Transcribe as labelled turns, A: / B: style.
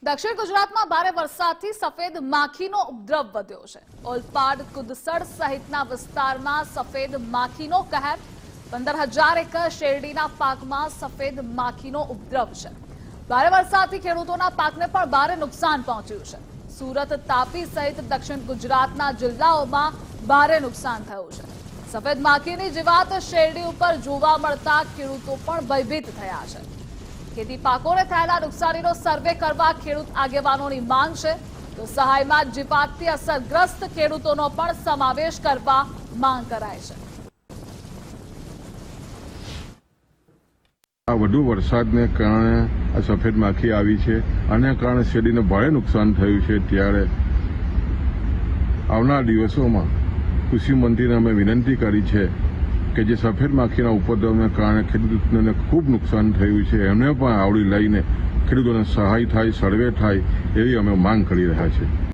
A: દક્ષિણ ગુજરાતમાં ભારે વરસાદથી સફેદ માખીનો ઉપદ્રવ વધ્યો છે। ઓલપાડ, કુદસડ સહિતના વિસ્તારમાં સફેદ માખીનો કહેર। 15,000 એકર શેરડીના પાકમાં સફેદ માખીનો ઉપદ્રવ છે। ભારે વરસાદથી ખેડૂતોના પાકને પણ ભારે નુકસાન પહોંચ્યું છે। સુરત, તાપી સહિત દક્ષિણ ગુજરાતના જિલ્લાઓમાં ભારે નુકસાન થયું છે। સફેદ માખીની જીવાત શેરડી ઉપર જોવા મળતા ખેડૂતો પણ ભયભીત થયા છે। ખેતી પાકોને થયેલા નુકસાનીનો સર્વે કરવા ખેડૂત આગેવાનોની માંગ છે, તો સહાયમાં જીવાતથી અસરગ્રસ્ત ખેડૂતોનો પણ સમાવેશ કરવા માંગ કરાય છે।
B: આ વધુ વરસાદને કારણે આ સફેદ માખી આવી છે, આને કારણે શેરડીને ભારે નુકસાન થયું છે। ત્યારે આવનાર દિવસોમાં કૃષિ મંત્રીને અમે વિનંતી કરી છે કે જે સફેદ માખીના ઉપદ્રવને કારણે ખેડૂતોને ખૂબ નુકસાન થયું છે, એમને પણ આવરી લઈને ખેડૂતોને સહાય થાય, સર્વે થાય એવી અમે માંગ કરી રહ્યા છીએ।